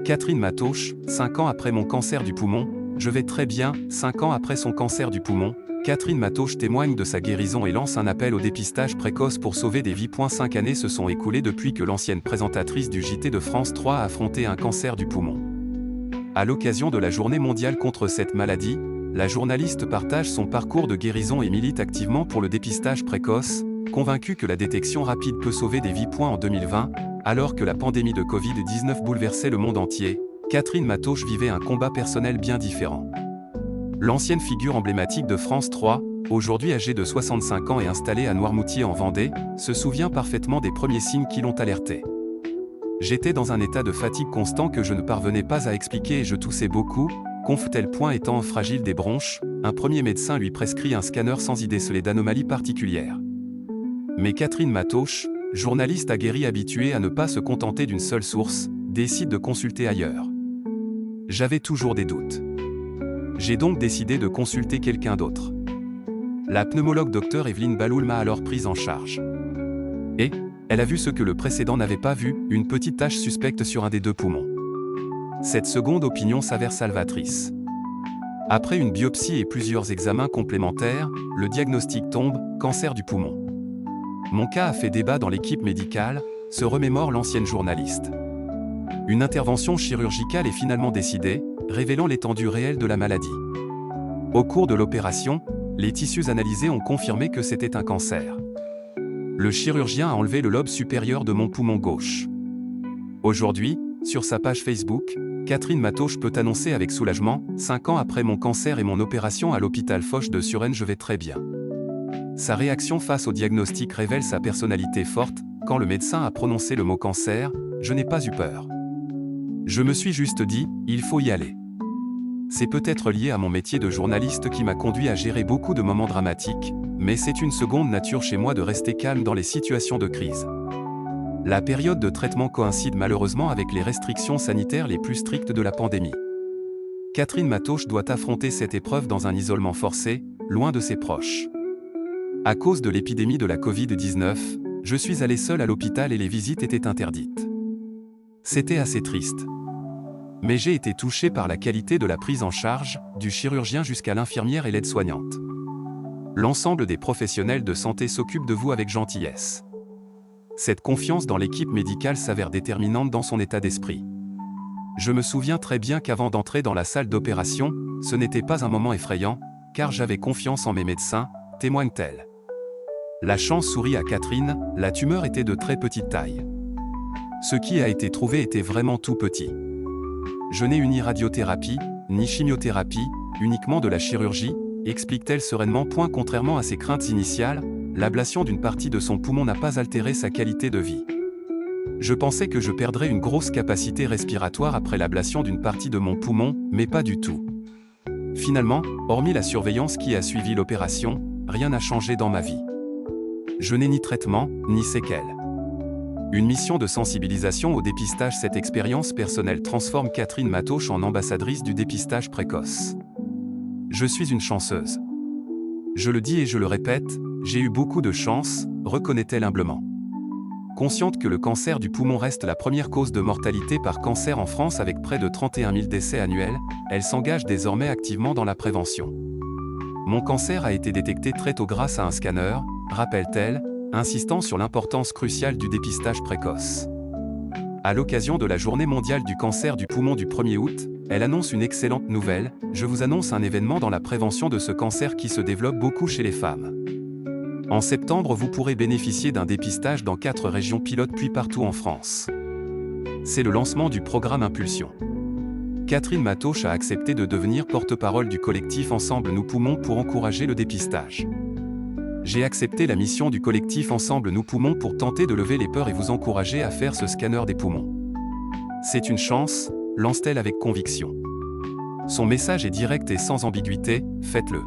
Catherine Matoche, 5 ans après mon cancer du poumon, je vais très bien. 5 ans après son cancer du poumon, Catherine Matoche témoigne de sa guérison et lance un appel au dépistage précoce pour sauver des vies. 5 années se sont écoulées depuis que l'ancienne présentatrice du JT de France 3 a affronté un cancer du poumon. À l'occasion de la Journée mondiale contre cette maladie, la journaliste partage son parcours de guérison et milite activement pour le dépistage précoce, convaincue que la détection rapide peut sauver des vies. En 2020, alors que la pandémie de Covid-19 bouleversait le monde entier, Catherine Matoche vivait un combat personnel bien différent. L'ancienne figure emblématique de France 3, aujourd'hui âgée de 65 ans et installée à Noirmoutier en Vendée, se souvient parfaitement des premiers signes qui l'ont alertée. J'étais dans un état de fatigue constant que je ne parvenais pas à expliquer et je toussais beaucoup, conf-t-elle. Étant fragile des bronches, un premier médecin lui prescrit un scanner sans y déceler d'anomalies particulières. Mais Catherine Matoche, journaliste aguerrie habituée à ne pas se contenter d'une seule source, décide de consulter ailleurs. J'avais toujours des doutes. J'ai donc décidé de consulter quelqu'un d'autre. La pneumologue Dr Evelyne Baloul m'a alors prise en charge. Et elle a vu ce que le précédent n'avait pas vu, une petite tache suspecte sur un des deux poumons. Cette seconde opinion s'avère salvatrice. Après une biopsie et plusieurs examens complémentaires, le diagnostic tombe, cancer du poumon. Mon cas a fait débat dans l'équipe médicale, se remémore l'ancienne journaliste. Une intervention chirurgicale est finalement décidée, révélant l'étendue réelle de la maladie. Au cours de l'opération, les tissus analysés ont confirmé que c'était un cancer. Le chirurgien a enlevé le lobe supérieur de mon poumon gauche. Aujourd'hui, sur sa page Facebook, Catherine Matoche peut annoncer avec soulagement, 5 ans après mon cancer et mon opération à l'hôpital Foch de Suresnes, je vais très bien. Sa réaction face au diagnostic révèle sa personnalité forte. Quand le médecin a prononcé le mot cancer, je n'ai pas eu peur. Je me suis juste dit, il faut y aller. C'est peut-être lié à mon métier de journaliste qui m'a conduit à gérer beaucoup de moments dramatiques, mais c'est une seconde nature chez moi de rester calme dans les situations de crise. La période de traitement coïncide malheureusement avec les restrictions sanitaires les plus strictes de la pandémie. Catherine Matoche doit affronter cette épreuve dans un isolement forcé, loin de ses proches. À cause de l'épidémie de la Covid-19, je suis allé seul à l'hôpital et les visites étaient interdites. C'était assez triste. Mais j'ai été touché par la qualité de la prise en charge, du chirurgien jusqu'à l'infirmière et l'aide-soignante. L'ensemble des professionnels de santé s'occupent de vous avec gentillesse. Cette confiance dans l'équipe médicale s'avère déterminante dans son état d'esprit. Je me souviens très bien qu'avant d'entrer dans la salle d'opération, ce n'était pas un moment effrayant, car j'avais confiance en mes médecins, témoigne-t-elle. La chance sourit à Catherine, la tumeur était de très petite taille. Ce qui a été trouvé était vraiment tout petit. Je n'ai eu ni radiothérapie, ni chimiothérapie, uniquement de la chirurgie, explique-t-elle sereinement. Contrairement à ses craintes initiales, l'ablation d'une partie de son poumon n'a pas altéré sa qualité de vie. Je pensais que je perdrais une grosse capacité respiratoire après l'ablation d'une partie de mon poumon, mais pas du tout. Finalement, hormis la surveillance qui a suivi l'opération, rien n'a changé dans ma vie. Je n'ai ni traitement, ni séquelles. Une mission de sensibilisation au dépistage. Cette expérience personnelle transforme Catherine Matoche en ambassadrice du dépistage précoce. Je suis une chanceuse. Je le dis et je le répète, j'ai eu beaucoup de chance, reconnaît-elle humblement. Consciente que le cancer du poumon reste la première cause de mortalité par cancer en France avec près de 31 000 décès annuels, elle s'engage désormais activement dans la prévention. Mon cancer a été détecté très tôt grâce à un scanner, rappelle-t-elle, insistant sur l'importance cruciale du dépistage précoce. À l'occasion de la Journée mondiale du cancer du poumon du 1er août, elle annonce une excellente nouvelle, je vous annonce un événement dans la prévention de ce cancer qui se développe beaucoup chez les femmes. En septembre, vous pourrez bénéficier d'un dépistage dans 4 régions pilotes puis partout en France. C'est le lancement du programme Impulsion. Catherine Matoche a accepté de devenir porte-parole du collectif Ensemble Nous Poumons pour encourager le dépistage. J'ai accepté la mission du collectif Ensemble Nous Poumons pour tenter de lever les peurs et vous encourager à faire ce scanner des poumons. C'est une chance, lance-t-elle avec conviction. Son message est direct et sans ambiguïté, faites-le.